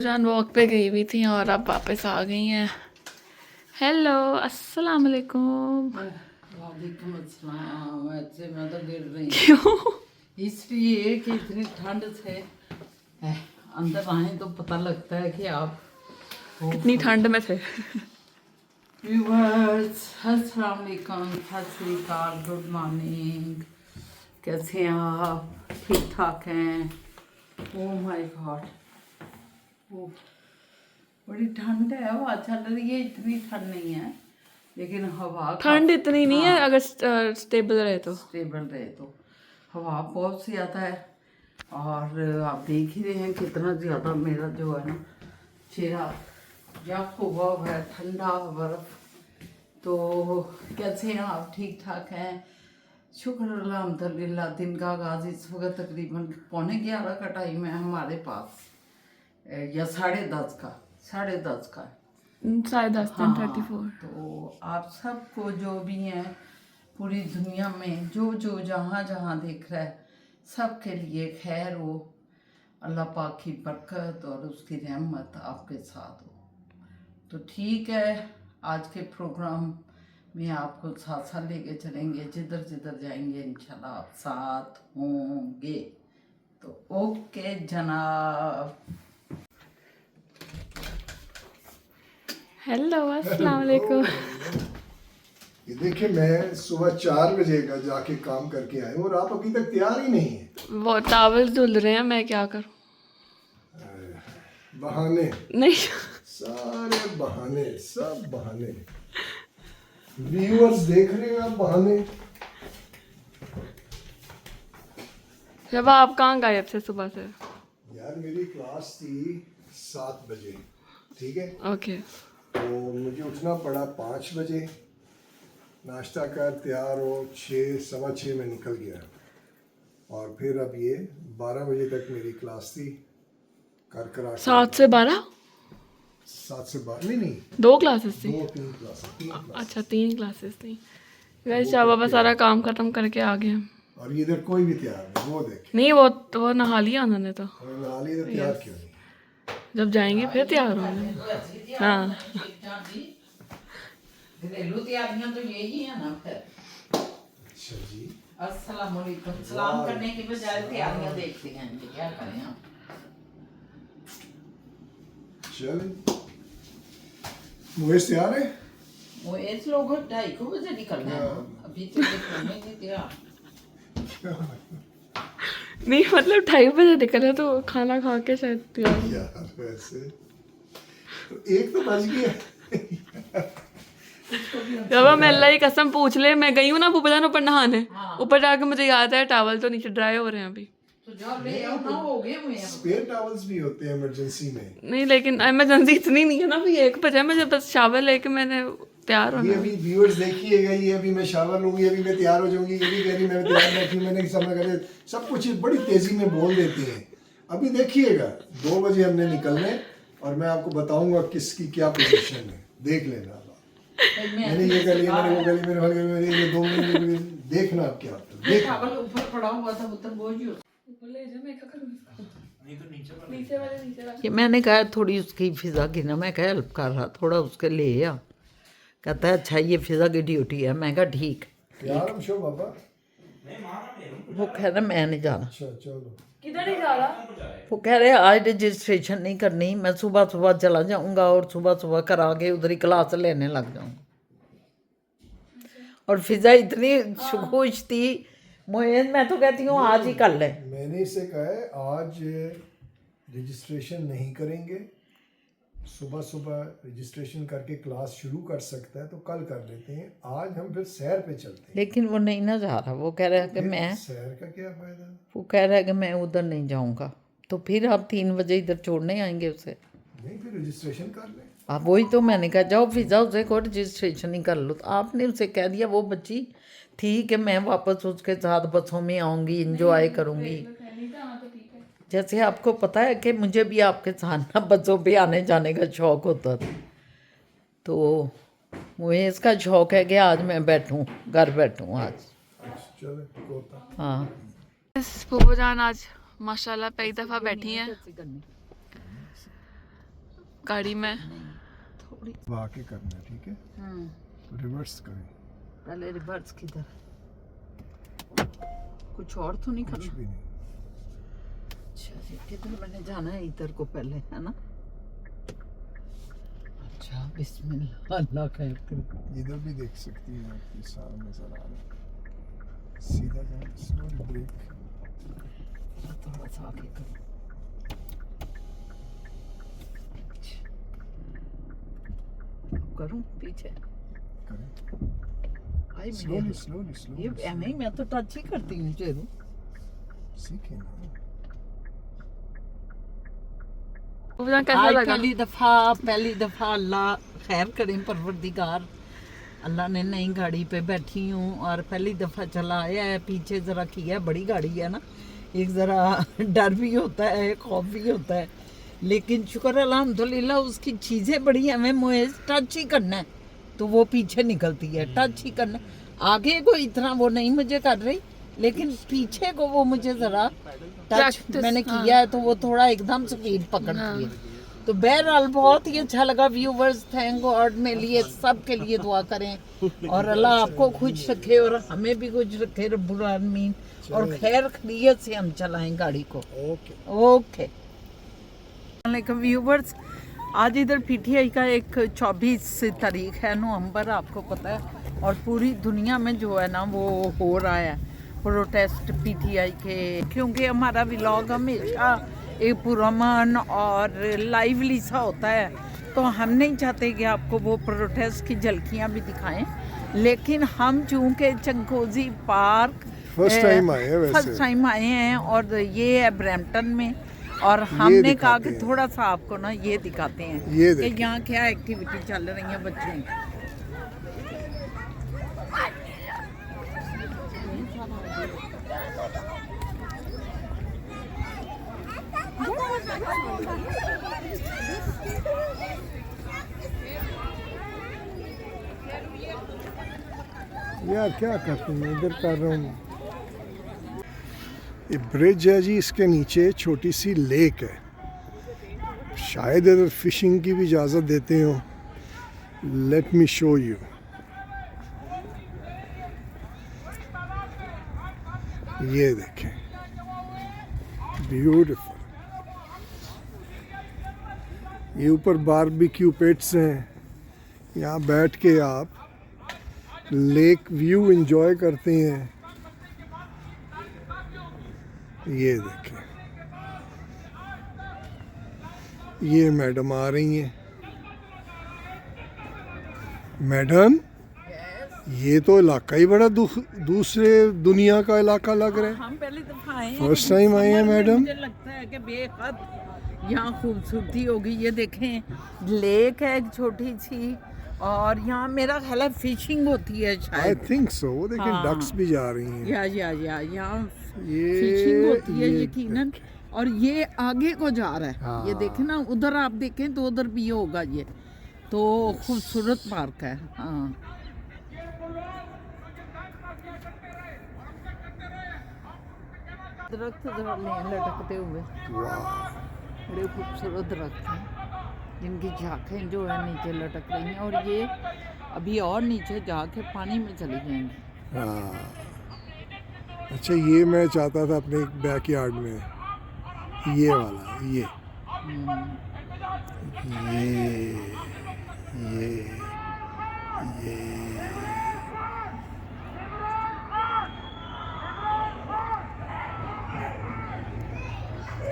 जान वॉक पे गई हुई थी और अब वापस आ गई हैं। हेलो, अस्सलाम वालेकुम। वालेकुम अस्सलाम। ऐसे मैं तो गिर रही हूँ क्यों? इसलिए कि इतनी ठंड से अंदर आए तो पता लगता है कि आप इतनी ठंड में थे। व्यूअर्स अस्सलाम वालेकुम, सत श्री अकाल, गुड मॉर्निंग। कैसे हैं आप? ठीक ठाक हैं? ओह माय गॉड, बड़ी ठंड है। हवा चल रही है, इतनी ठंड नहीं है लेकिन हवा ठंड इतनी नहीं है अगर स्टेबल रहे तो। स्टेबल रहे तो। हवा बहुत सी आता है और आप देख ही रहे हैं कितना ज़्यादा मेरा जो है ना चेहरा जब हुआ है ठंडा बर्फ। तो कैसे हैं आप? ठीक ठाक हैं? शुक्र अल्हम्दुलिल्लाह। दिन का आगाज़ इस वक्त तकरीबन 11:15 का टाइम है हमारे पास, या 10:30 का, 10:30 का। 10:30, हाँ, 10:34। तो आप सबको जो भी हैं पूरी दुनिया में जो जो जहाँ जहाँ देख रहा है सबके लिए खैर हो, अल्लाह पाक की बरकत और उसकी रहमत आपके साथ हो। तो ठीक है, आज के प्रोग्राम में आपको साथ साथ लेके चलेंगे, जिधर जिधर जाएंगे इंशाल्लाह आप साथ होंगे। तो ओके जनाब। हेलो, अस्सलाम वालेकुम। ये देखिए, मैं सुबह 4 बजे का जाके काम करके आया हूँ और आप अभी तक तैयार ही नहीं है। वो टावल धुल रहे हैं, मैं क्या करूं? बहाने, नहीं। सारे बहाने, सब बहाने। व्यूअर्स देख रहे हैं आप बहाने। जब आप कहाँ गायब थे सुबह से? यार मेरी क्लास थी 7 बजे, ठीक है? ओके। तो मुझे उठना पड़ा 5 बजे, नाश्ता कर तैयार हो, 6 सवा 6 में निकल गया। और फिर अब ये 12 बजे तक मेरी क्लास थी। कर करा के 7 से 12? 7 से 12 नहीं नहीं, 2 क्लासेस थी? 3 क्लास। अच्छा, 3 क्लासेस थी। वैसे शाह बाबा सारा काम खत्म करके आ गए। और इधर कोई भी तैयार नहीं, वो देखे। नहीं, वो नहा लिया उन्होंने तो। नहा लिया तो तैयार क्यों नहीं? जब जाएंगे फिर तैयार होंगे। हाँ। घरेलू तैयारियां तो यही है ना फिर। अच्छा जी, अस्सलाम वालेकुम। सलाम करने के बजाय तैयारियां देखते हैं जी, क्या करें हम। चल मुझे तैयार है। वो इस लोग 2:30 बजे निकलना है, अभी तो निकलने नहीं तैयार। नहीं मतलब 2:30 बजे निकले तो खाना खा के शायद तैयार। यार वैसे तो 1 तो बज गया। जब मैं अल्लाह की कसम पूछ ले, मैं गई हूँ ना भूपा ऊपर नहाने। ऊपर जाके मुझे याद है टावल तो नीचे ड्राई हो रहे हैं अभी। तो जाओ ले आओ ना, हो गए हुए हैं। स्पेयर टॉवल्स भी होते हैं इमरजेंसी में। नहीं लेकिन इमरजेंसी इतनी नहीं है ना, अभी 1 बजे मुझे बस शावर लेके मैंने तैयार ये होना। अभी व्यूअर्स देखिएगा, ये अभी मैं शावर लूंगी, अभी मैं तैयार हो जाऊंगी, ये भी कह रही मैं तैयार बैठी, मैंने समझ कर सब कुछ बड़ी तेजी में बोल देते हैं। अभी देखिएगा 2 बजे हमने निकलने और मैं आपको बताऊंगा किसकी क्या पोजीशन है, देख लेना। मैंने ये कर लिया, मैंने वो कर लिया, मैंने हल कर लिया, मैंने ये 2 मिनट देखना आप क्या होता है। देख चावल ऊपर पड़ा हुआ था, उतर बोझ ही ये मैंने कहा थोड़ी उसकी फिजा की ना, मैं कहा हेल्प कर रहा, थोड़ा उसके ले आ। कहता है अच्छा ये फिजा की ड्यूटी है। मैं कहा ठीक। यार हम शो बाबा। वो कह रहा मैं नहीं जाना। अच्छा चलो। किधर नहीं जा रहा? वो कह रहे आज रजिस्ट्रेशन नहीं करनी, मैं सुबह सुबह चला जाऊंगा और सुबह सुबह करा के उधर ही क्लास लेने लग जाऊंगा। और फिजा इतनी खुश थी मोइन, मैं तो कहती हूँ आज ही कर ले। मैंने इसे कहा है आज रजिस्ट्रेशन नहीं करेंगे, सुबह सुबह रजिस्ट्रेशन करके क्लास शुरू कर सकता है तो कल कर लेते हैं, आज हम फिर सैर पे चलते हैं। लेकिन वो नहीं ना जा रहा, वो कह रहा है कि मैं, सैर का क्या फायदा? वो कह रहा है कि मैं उधर नहीं जाऊंगा। तो फिर आप 3 बजे इधर छोड़ने आएंगे उसे? नहीं फिर रजिस्ट्रेशन कर लें। आप वही तो मैंने कहा जाओ फिजा उसे को रजिस्ट्रेशन ही कर लो। तो आपने उसे कह दिया वो बच्ची थी कि मैं वापस उसके साथ बसों में आऊँगी, इंजॉय करूँगी। जैसे आपको पता है कि मुझे भी आपके साथ ना बसों पे आने जाने का शौक़ होता था, तो मुझे इसका शौक़ है कि आज मैं बैठूँ, घर बैठूँ आज। चलो हाँ फूफो जान आज माशाल्लाह पहली दफ़ा बैठी हैं। गाड़ी में। थोड़ी आके करना है, ठीक है? तो रिवर्स करें। पहले रिवर्स किधर, कुछ और तो नहीं कुछ करना? भी नहीं। अच्छा जी, किधर मैंने जाना है? इधर को पहले, है ना? अच्छा बिस्मिल्लाह, अल्लाह खैर करे। इधर भी देख सकती हैं, आपकी सारा नजर आ रहा है। सीधा जाओ, स्लो ब्रेक। थोड़ा सा आगे करो। करूं पीछे? करें। भाई स्लोली स्लोली स्लोली। ये ऐसे ही मैं तो टच ही करती हूँ चेरू। सीखे ना। पूजा कैसा आज लगा? पहली दफा अल्लाह खैर करें, परवरदिगार। अल्लाह ने नई गाड़ी पे बैठी हूँ और पहली दफा चला आया है। पीछे जरा किया, बड़ी गाड़ी है ना, एक जरा डर भी होता है, खौफ भी होता है, लेकिन शुक्र अल्हम्दुलिल्लाह उसकी चीजें बड़ी हैं। हमें मुझे टच ही करना है तो वो पीछे निकलती है, टच ही करना। आगे को इतना वो नहीं मुझे कर रही, लेकिन पीछे को वो मुझे जरा टच Practice, मैंने हाँ। किया है तो वो थोड़ा एकदम स्पीड पकड़ती है। तो बहरहाल बहुत ही अच्छा लगा। व्यूवर्स थैंक गॉड, मेरे लिए सब के लिए दुआ करें और अल्लाह आपको खुश रखे और हमें भी खुश रखे रब्बुल आलमीन, और खैर खैरियत से हम चलाएं गाड़ी को। ओके व्यूवर्स, आज इधर पीटीआई का एक 24 तारीख है नवंबर, आपको पता है, और पूरी दुनिया में जो है ना वो हो रहा है प्रोटेस्ट पीटीआई के, क्योंकि हमारा व्लॉग हमेशा एक पुरअमन और लाइवली सा होता है, तो हम नहीं चाहते कि आपको वो प्रोटेस्ट की झलकियाँ भी दिखाएं। लेकिन हम चूँकि चंकोजी पार्क फर्स्ट टाइम आए हैं, वैसे फर्स्ट टाइम आए हैं, और ये है ब्रैम्पटन में, और हमने कहा कि थोड़ा सा आपको ना ये दिखाते हैं ये कि यहाँ क्या एक्टिविटी चल रही है बच्चों की। यार क्या करते हैं, इधर कर रहा हूँ। ये ब्रिज है जी, इसके नीचे छोटी सी लेक है, शायद इधर फिशिंग की भी इजाज़त देते हो। Let me show you. ये देखें, ब्यूटीफुल। ये ऊपर बारबेक्यू पिट्स हैं, यहाँ बैठ के आप लेक व्यू एंजॉय करते हैं। ये देखें, ये मैडम आ रही हैं। मैडम, ये तो इलाका ही बड़ा दूसरे दुनिया का इलाका लग रहा है। हम पहली दफा आए हैं, फर्स्ट टाइम आए हैं मैडम। मुझे लगता है कि बेहद यहाँ खूबसूरती होगी। ये देखें, लेक है एक छोटी सी, और यहाँ मेरा ख्याल है फिशिंग होती है आई शायद। Think so. वो देखें, हाँ। डक्स भी जा रही हैं। या यहाँ ये फिशिंग होती है ये यकीनन। और ये आगे को जा रहा है। हाँ। ये देखें ना, उधर आप देखें तो उधर भी होगा। ये तो खूबसूरत पार्क है। हाँ, दरख्त जरा लटकते हुए, वाह। बड़े खूबसूरत दरख्त हैं जिनकी झाखें जो है नीचे लटक रही हैं, और ये अभी और नीचे जाके पानी में चली जाएंगी। हाँ, अच्छा, ये मैं चाहता था अपने बैकयार्ड में, ये वाला, ये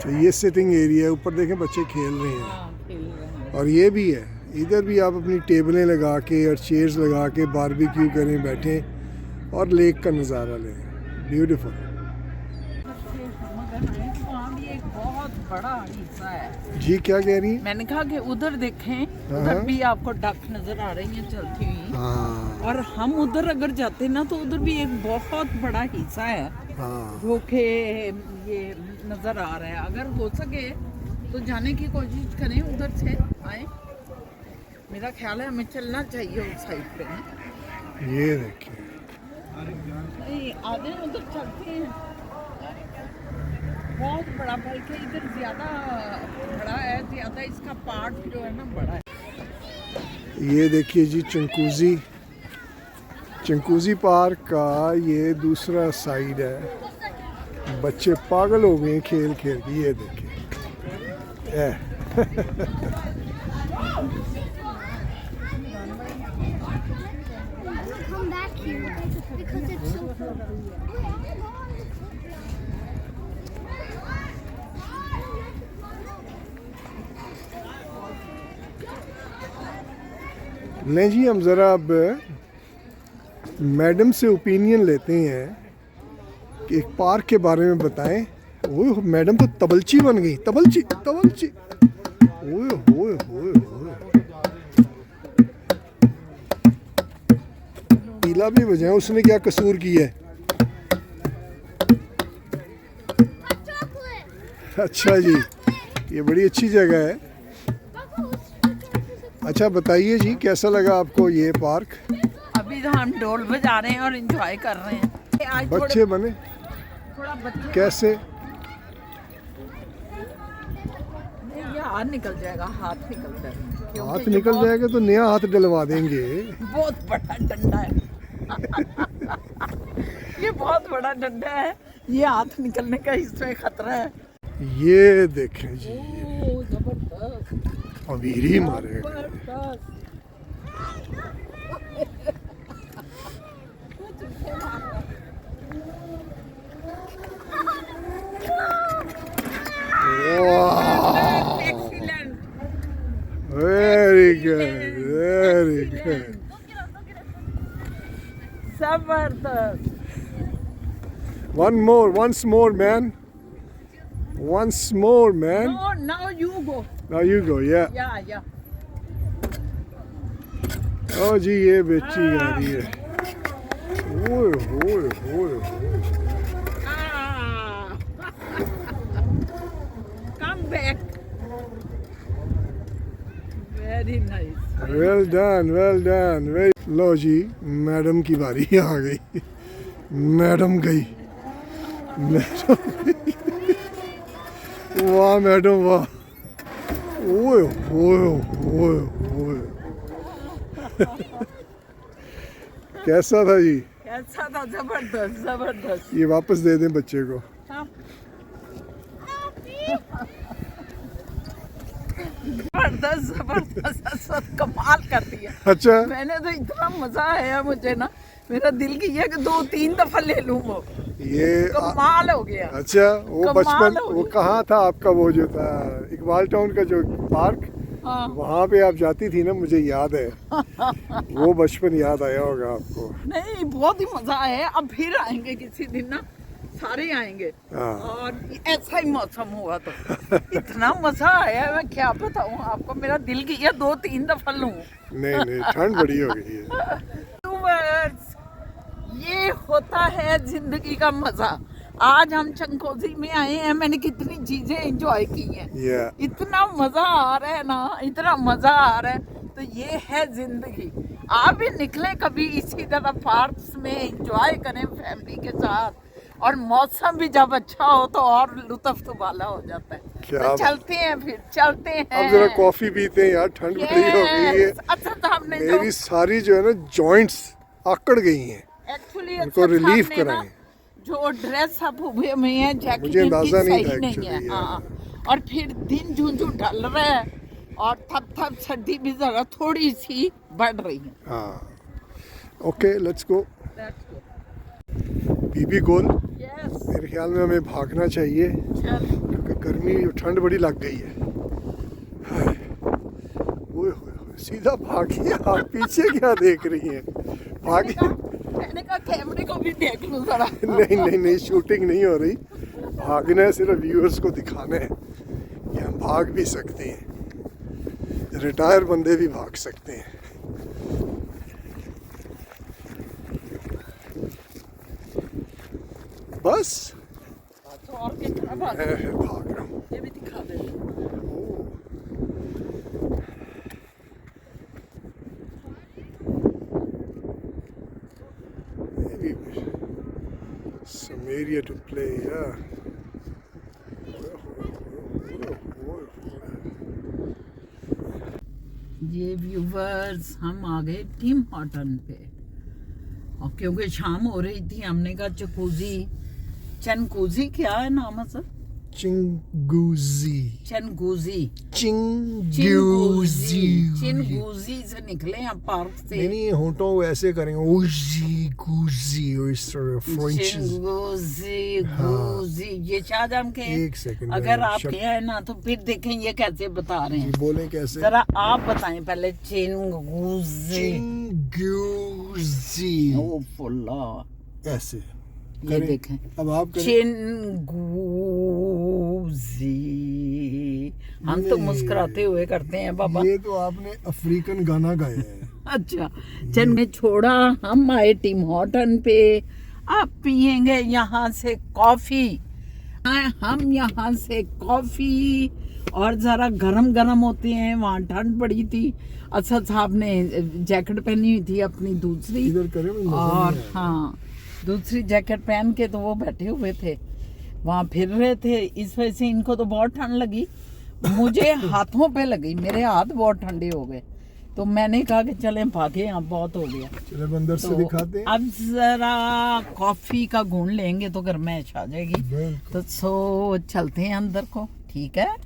तो ये सिटिंग एरिया है। ऊपर देखें, बच्चे खेल रहे हैं। हाँ, खेल रहे हैं। और ये भी है, इधर भी आप अपनी टेबलें लगा के और चेयर्स लगा के बारबेक्यू करें, बैठें और लेक का नज़ारा लें। ब्यूटीफुल। वहाँ भी एक बहुत बड़ा हिस्सा है। जी, क्या कह रही हैं? मैंने कहा कि उधर देखें, हाँ। उधर भी आपको डक नजर आ रही हैं चलती हुई। हाँ और हम उधर अगर जाते ना तो उधर भी एक बहुत बड़ा हिस्सा है हाँ। जो कि ये नजर आ रहा है। अगर हो सके तो जाने की कोशिश करें, उधर से आए। मेरा ख्याल है हमें चलना चाहिए उस साइड पे। ये देखिए, नहीं, आगे उधर चलते हैं। बहुत बड़ा, बल्कि इधर ज्यादा बड़ा है, ज्यादा इसका पार्ट जो है ना बड़ा है। ये देखिए जी चंकूजी पार्क का ये दूसरा साइड है। बच्चे पागल हो गए खेल खेल के, ये देखिए Come back here because it's so cool. नहीं जी, हम ज़रा अब मैडम से ओपिनियन लेते हैं कि एक पार्क के बारे में बताएं। वो मैडम तो तबलची बन गई, तबलची ओए होए होए होए, पीला भी बजाए, उसने क्या कसूर किया है? अच्छा जी, ये बड़ी अच्छी जगह है। अच्छा बताइए जी, कैसा लगा आपको ये पार्क? अभी तो हम ढोल बजा रहे हैं और एंजॉय कर रहे हैं। आज बच्चे बने थोड़ा बच्चे कैसे? ये हाथ निकल जाएगा, हाथ निकल जाएगा, क्योंकि हाथ ये निकल जाएगा तो नया हाथ डलवा देंगे। बहुत बड़ा डंडा है। ये बहुत बड़ा डंडा है, ये हाथ निकलने का इसमें खतरा है। ये देखें जी, ओह, जबरदस्त अमीर ही मारे। जबरदस्त। Excellent. Very good. जबरदस्त। once more man, once more man. No, now you go. Now you go, yeah. Yeah. ओ जी, ये बेची जा रही है। ओए होए होए होए। Ah. Come back. Very nice. Well done. लो जी, मैडम की बारी आ गई। मैडम गई। वाह मैडम वाह। ओए होए होए होए। कैसा था जी? कैसा था? जबरदस्त। ये वापस दे दें बच्चे को। हाँ। जबरदस्त कमाल कर दिया। अच्छा, मैंने तो इतना मजा आया मुझे ना, मेरा दिल की है कि 2-3 दफा ले लूं वो। ये कमाल हो गया। अच्छा, वो कमाल बचपन हो वो गया। कहाँ था आपका, वो जो था इकबाल टाउन का जो पार्क, हाँ। वहाँ पे आप जाती थी ना, मुझे याद है। वो बचपन याद आया होगा आपको। नहीं, बहुत ही मजा आया। अब फिर आएंगे किसी दिन ना, सारे आएंगे। हाँ। और ऐसा ही मौसम हुआ तो इतना मजा आया, मैं क्या बताऊं आपको, मेरा दिल किया 2-3 दफा लूं। नहीं, ठंड बड़ी हो गई है। Viewers, ये होता है जिंदगी का मजा। आज हम चंकोजी में आए हैं, मैंने कितनी चीजें एंजॉय की हैं। Yeah. इतना मजा आ रहा है ना, इतना मजा आ रहा है। तो ये है जिंदगी। आप भी निकले कभी इसी तरह पार्क्स में, एंजॉय करें फैमिली के साथ, और मौसम भी जब अच्छा हो तो और लुत्फ दुबाला हो जाता है। क्या तो बात। चलते हैं अब जरा कॉफी पीते हैं यार, ठंड बड़ी हो गई है। Yes, अच्छा था हमने मेरी सारी जो है ना जॉइंट्स आकड़ गई हैं। एक्चुअली उनको relief कराएं। जो ड्रेस सब हुए हुए हैं, जैकेट मुझे अंदाजा नहीं था नहीं actually, है। yeah. हाँ। और फिर दिन झुंझुन ढल रहा है, और थप सर्दी भी जरा थोड़ी सी बढ़ रही है। हाँ, okay let's go. Let's go. बीबी गोल, Yes, मेरे ख्याल में हमें भागना चाहिए, चल। क्योंकि गर्मी और ठंड बड़ी लग गई है। हाय, ओए होए होए, सीधा भागिए। आप पीछे क्या देख रही हैं? भागिए। मैंने कहा कैमरे को भी देख लूं जरा। नहीं, शूटिंग नहीं हो रही। भागना है, सिर्फ व्यूअर्स को दिखाना है कि हम भाग भी सकते हैं। रिटायर बंदे भी भाग सकते हैं। बस तो और कितना भाग, मैं भाग रहा हूँ। ये भी दिखा दे। Maybe some area to play, yeah. ये व्यूवर्स हम आ गए टिम हॉर्टन पे, और क्योंकि शाम हो रही थी हमने कहा चनगूजी क्या है नाम है सर? चिंगूजी चिंगूजी से निकले हम पार्क से। नहीं होठों को ऐसे करेंगे उजी गुजी और इस तरह फ्रेंच। गुजी ये शाहजहां के। एक सेकंड अगर आप हैं ना तो फिर देखें ये कैसे बता रहे हैं। बोले कैसे? जरा आप बताएं पहले। चिंगूजी ओ फुल्ला ऐसे ये देखें। अब आप चिंगूजी। हम तो मुस्कुराते हुए करते हैं बाबा। ये तो आपने अफ्रीकन गाना गाया है। अच्छा चल मैं छोड़ा, हम आए टिम हॉर्टन पे। अब पियेंगे यहाँ से कॉफी। हम यहाँ से कॉफी और जरा गरम गरम होते हैं। वहाँ ठंड पड़ी थी। असद साहब ने जैकेट पहनी हुई थी अपनी दूसरी, इधर करे में मजा और नहीं आया। हाँ दूसरी जैकेट पहन के तो वो बैठे हुए थे, वहाँ फिर रहे थे। इस वजह से इनको तो बहुत ठंड लगी, मुझे हाथों पे लगी, मेरे हाथ बहुत ठंडे हो गए। तो मैंने कहा कि चले भागे, यहाँ बहुत हो गया। चलो अंदर से दिखाते हैं। अब जरा कॉफी का घूंट लेंगे तो गर्माइश आ जाएगी। बिल्कुल। तो चलते हैं अंदर को, ठीक है?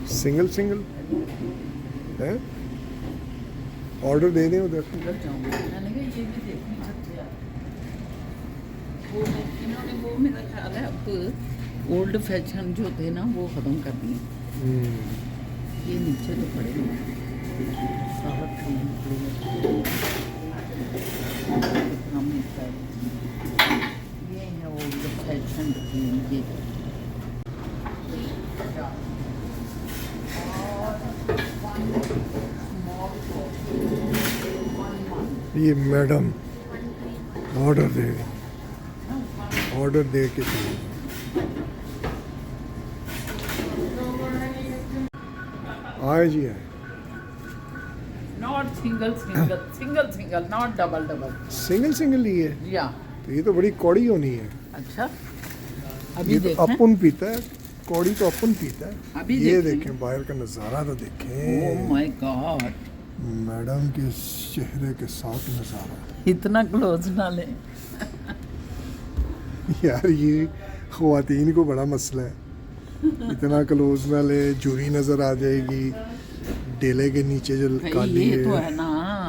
सिंगल है, ऑर्डर दे दें उधर। उधर जाऊंगी। मैंने कहा ये भी देखनी चाहिए। वो इन्होंने वो मेरा ख्याल है अब ओल्ड फैशन जो थे ना वो खत्म कर दिए। ये नीचे तो पड़े हैं सारा खाने पड़ेगा। ये है ओल्ड फैशन ये। ये मैडम ऑर्डर दे के आए जी आए। Not single not double single ही है। या तो ये तो बड़ी कौड़ी होनी है। अच्छा अभी ये तो देखें। अपन पीता है, कौड़ी तो अपन पीता है। अभी ये देखें। देखें बाहर का नज़ारा तो ओह देखें। माय गॉड, मैडम के चेहरे के साथ नज़ारा। इतना क्लोज ना ले। यार ये ख्वातीन को बड़ा मसला है, इतना क्लोज ना ले, जूरी नज़र आ जाएगी। डेले के नीचे जो भाई काली ये तो है है ना,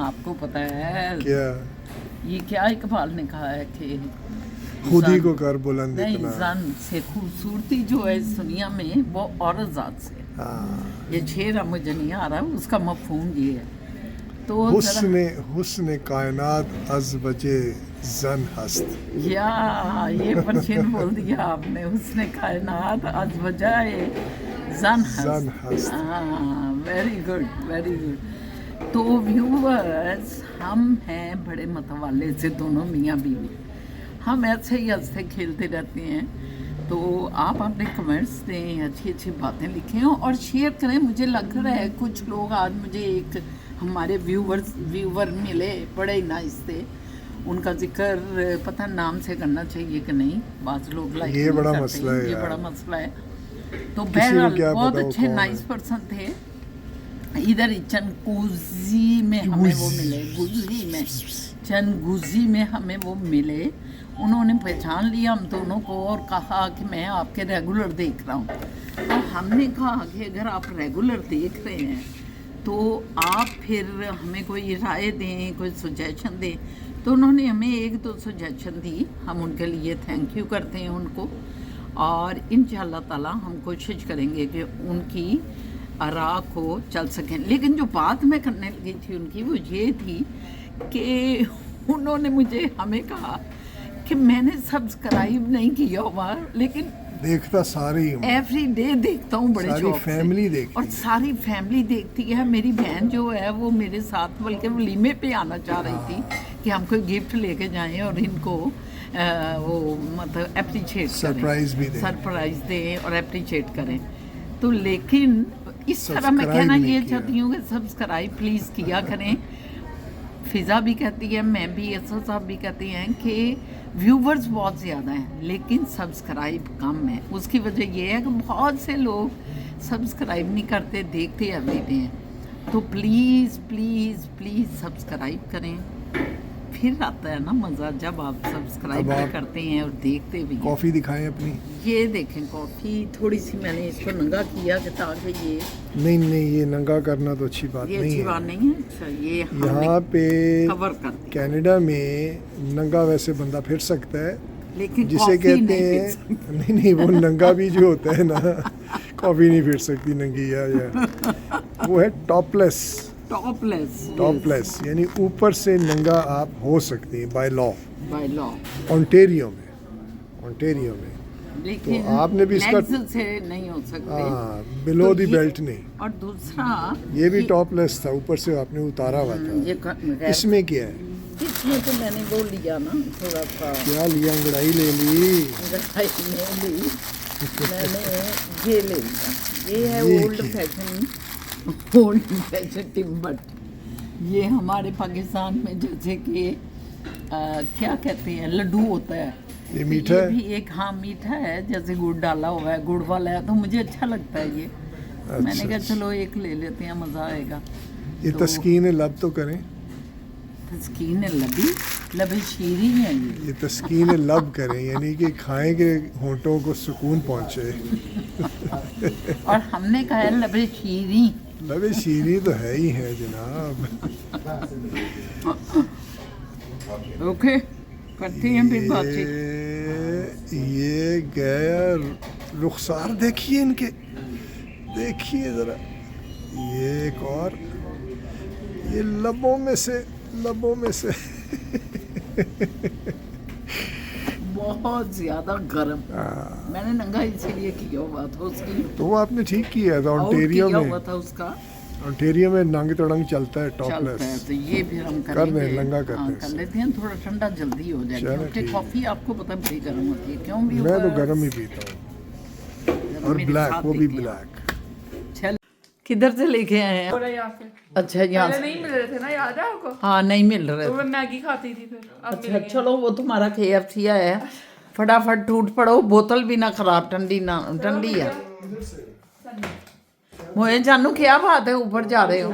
आपको पता है क्या, ये क्या इकबाल ने कहा है कि खुद ही इंसान- को कर बुलंद नहीं, इतना। इंसान से खूबसूरती जो है इस दुनिया में वो औरत जात से। हाँ। ये शेर मुझे नहीं आ रहा, उसका मफहूम ये है। तो जरा- हुस्न कायनात अज बजे जन हस्त। या ये परचीन बोल दिया आपने, उसने कायनात आज बजाए जन हस्त। हाँ वेरी गुड। तो व्यूवर्स हम हैं बड़े मतवाले से दोनों मियाँ बीवी, हम ऐसे ही हंसते खेलते रहते हैं। तो आप अपने कमेंट्स दें, अच्छी अच्छी बातें लिखें और शेयर करें। मुझे लग रहा है कुछ लोग, आज मुझे एक हमारे व्यूवर मिले बड़े ही नाइस थे, उनका जिक्र पता नाम से करना चाहिए कि नहीं, बाज़ लोग लाइक ये बड़ा नहीं मसला करते, है ये यार। बड़ा मसला है। तो किसी को बहरहाल क्या बहुत पता वो अच्छे कौन नाइस है। पर्सन थे। इधर ही चनगूजी में हमें वो मिले, चनगूजी में हमें वो मिले। उन्होंने पहचान लिया हम दोनों को और कहा कि मैं आपके रेगुलर देख रहा हूँ। तो हमने कहा कि अगर आप रेगुलर देख रहे हैं तो आप फिर हमें कोई राय दें, कोई सजेशन दें। तो उन्होंने हमें एक दो सजेशन दी, हम उनके लिए थैंक यू करते हैं उनको। और इंशाअल्लाह ताला हम कोशिश करेंगे कि उनकी आरा को चल सकें। लेकिन जो बात मैं करने लगी थी उनकी वो ये थी कि उन्होंने मुझे हमें कहा कि मैंने सब्सक्राइब नहीं किया हुआ, लेकिन देखता सारी हूँ। एवरी डे देखता हूँ बड़े सारी शौक से। फैमिली देखती और सारी फैमिली देखती है। मेरी बहन जो है वो मेरे साथ बल्कि वलीमे पे आना चाह रही थी कि हम कोई गिफ्ट लेके जाएं और इनको वो मतलब अप्रिशिएट करें, सरप्राइज दें और अप्रिशिएट करें। तो लेकिन इस तरह मैं Subscribe कहना नहीं ये किया। चाहती हूँ कि सब्सक्राइब प्लीज़ किया करें। फिज़ा भी कहती है, मैं भी, असद साहब भी कहती हैं कि व्यूवर्स बहुत ज़्यादा हैं लेकिन सब्सक्राइब कम है। उसकी वजह ये है कि बहुत से लोग सब्सक्राइब नहीं करते, देखते एवरीडे हैं, तो प्लीज़ प्लीज़ प्लीज़ सब्सक्राइब करें। फिर आता है ना मज़ा जब आप सब्सक्राइब अब भी आप करते हैं और देखते भी हैं। कॉफ़ी दिखाएं अपनी। ये देखें कॉफ़ी थोड़ी सी मैंने इसको नंगा किया कि ताकि ये नहीं, ये नंगा करना तो अच्छी बात ये नहीं अच्छी है। बात नहीं है। अच्छा ये हमने यहाँ पे कवर कर दिया, कनाडा में नंगा वैसे बंदा फिर सकता है, लेकिन जिसे कॉफ़ी कहते नहीं पी हैं सकते। नहीं वो नंगा भी जो होता है ना, कॉफ़ी नहीं फिर सकती नंगी या वो है टॉपलेस। टॉपलेस यानी ऊपर से नंगा आप हो सकते हैं by law, by law, Ontario में। लेकिन तो आपने भी इसका legs से नहीं हो सकते। हाँ, बिलो तो दी ये- बेल्ट नहीं। और दूसरा ये भी टॉपलेस था, ऊपर से आपने उतारा हुआ था। ये इसमें क्या है? इसमें तो मैंने वो लिया ना थोड़ा सा क्या लिया? अंगड़ाई ले ली। अंगड़ाई ले ली मैंने, ये ले लिया। ये है ये ओल्ड क्या? Fashion timber. ये हमारे पाकिस्तान में जैसे कि क्या कहते हैं लड्डू होता है, ये तो मीठा ये है? भी एक हाँ मीठा है, जैसे गुड़ डाला हुआ है, गुड़ वाला है, तो मुझे अच्छा लगता है ये। मैंने कहा अच्छा। चलो एक ले लेते हैं, मज़ा आएगा। ये तो- तस्कीन लब तो करें। तस्कीन लबी शीरी है ये। ये तस्कीन लब करें यानी कि खाएं के होंठों को सुकून पहुंचे। और हमने कहा है लबे शीरी। लबे शीरी तो है ही है जनाब। ओके करते हैं फिर बातचीत। ये गया रुखसार देखिए इनके, देखिए जरा। ये एक और, ये लबों में से बहुत ज्यादा गर्म। मैंने नंगा इसीलिए किया हुआ था उसकी, तो वो आपने ठीक किया था। आउट ओंटारियो किया में, हुआ था उसका, ओंटारियो में नंग तड़ंग चलता है चलता है। टॉपलेस। तो ये फिर हम कर करेंगे, दें, लंगा करते हाँ, हैं कर इसे। लेते हैं। थोड़ा ठंडा जल्दी हो जाएगा, चलो, क्योंकि ठीक है। कॉफी आपको पता है बड़ी गर्म होती है। क्यों भी मैं तो होगा, गर्म ही पीता हूँ, और मेरे ब्लैक, साथ वो भी पीते हैं। ब्लैक। चल किधर से लेके आए हैं? बोला यहाँ से अच्छा यहाँ पहले से। नहीं मिल रहे थे ना, याद है आपको? हाँ नहीं मिल रहे तो थे। मैं मैगी खाती थी फिर अब मिल अच्छा गए। चलो वो तुम्हारा KFC है, फटाफट टूट पड़ो। बोतल भी ना खराब, ठंडी ना ठंडी है। मोए जानू क्या बात है, ऊपर जा रहे हो?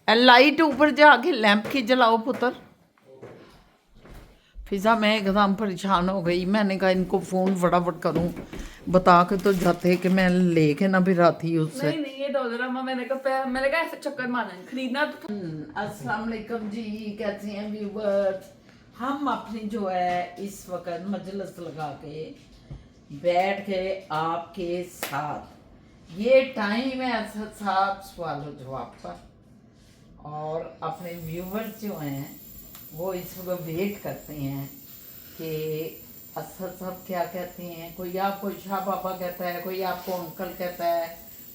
लाइट ऊपर जाके लैंप की जलाओ पुत्र। फिजा मैं एकदम परेशान हो गई। मैंने कहा इनको फ़ोन फटाफट करूं, बता के तो जाते कि मैं लेके ना फिर आती उससे। नहीं ये डॉलर अम्मा, मैंने कहा ऐसे चक्कर मारना है, खरीदना तो अस्सलाम वालेकुम जी, कैसे हैं व्यूवर्स? हम अपनी जो है इस वक्त मजलिस लगा के बैठ के आपके साथ, ये टाइम है असद साहब सवाल जवाब का, और अपने व्यूवर्स जो हैं वो इस वक्त वेट करते हैं कि असद साहब क्या कहते हैं। कोई आपको शाह बाबा कहता है, कोई आपको अंकल कहता है,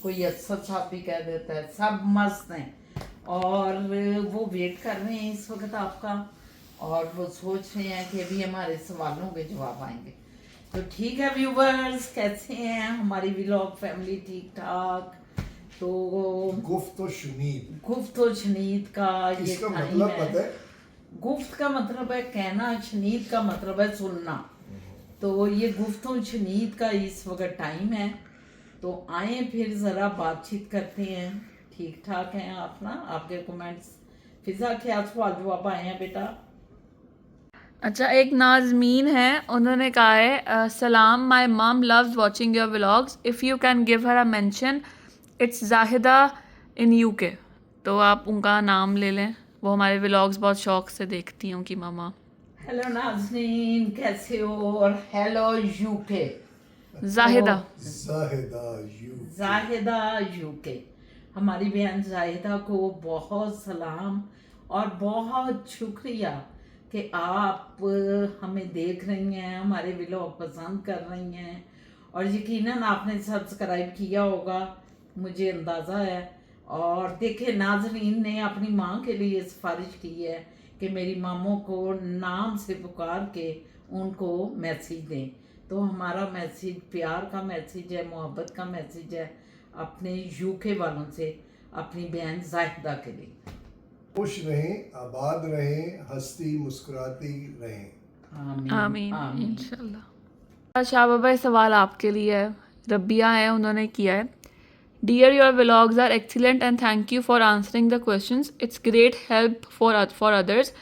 कोई असद साहब भी कह देता है। सब मस्त हैं और वो वेट कर रहे हैं इस वक्त आपका, और वो सोच रहे हैं कि अभी हमारे सवालों के जवाब आएंगे। तो ठीक है व्यूवर्स, कैसे हैं हमारी व्लॉग फैमिली? ठीक ठाक। तो गुफ्त और शुनीद, गुफ्त और शनीद का ये इसका टाइम मतलब है। पता है? गुफ्त का मतलब है कहना, शनीद का मतलब है सुनना। तो ये गुफ्त और शनीद का इस वक्त टाइम है। तो आए फिर ज़रा बातचीत करते हैं। ठीक ठाक हैं आप ना? आपके कमेंट्स, फिजा क्या सवाल जवाब आए हैं बेटा? अच्छा, एक नाजमीन है, उन्होंने कहा है सलाम, my mom loves watching your vlogs, if you can give her a mention, it's Zahida in UK। तो आप उनका नाम ले लें, वो हमारे व्लॉग्स बहुत शौक से देखती हैं उनकी मामा। हेलो नाज़नीन, कैसे हो? और hello UK, Zahida. Zahida UK, हमारी बहन जाहिदा को बहुत सलाम और बहुत शुक्रिया कि आप हमें देख रही हैं, हमारे व्लॉग पसंद कर रही हैं, और यकीनन आपने सब्सक्राइब किया होगा, मुझे अंदाज़ा है। और देखिए नाज़रीन ने अपनी माँ के लिए सिफारिश की है कि मेरी मामों को नाम से पुकार के उनको मैसेज दें। तो हमारा मैसेज प्यार का मैसेज है, मोहब्बत का मैसेज है अपने UK वालों से, अपनी बहन जाहिदा के लिए। खुश रहें, आबाद रहें, हंसती मुस्कुराती रहें। आमीन आमीन आमीन। इंशाल्लाह। शाह बाबा ये सवाल आपके लिए है, रबिया है, उन्होंने किया है। Dear your vlogs are excellent and thank you for answering the questions, it's great help for others.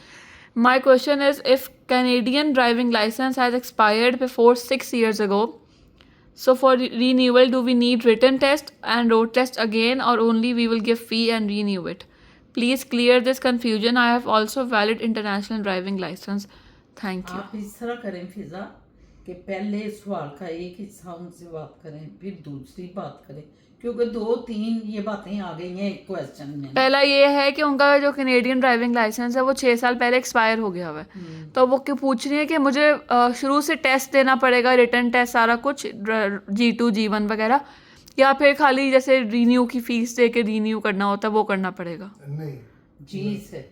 My question is, if Canadian driving license has expired before 6 years ago, so for renewal do we need written test and road test again, or only we will give fee and renew it? Please clear this confusion. I have also valid international driving license. Thank you. आप इस तरह करें फिजा कि पहले सवाल का एक हिस्सा उनसे बात करें, फिर दूसरी बात करें, क्योंकि 2-3 ये बातें आ गई हैं एक क्वेश्चन में। पहला ये है कि उनका जो कैनेडियन ड्राइविंग लाइसेंस है वो 6 साल पहले एक्सपायर हो गया हुआ है, तो वो क्यों पूछ रही है कि मुझे शुरू से टेस्ट देना पड़ेगा, रिटर्न टेस्ट सारा कुछ, G2 G1 वगैरह, या फिर खाली जैसे रीन्यू की फीस दे के रीन्यू करना होता है वो करना पड़ेगा? नहीं, जी से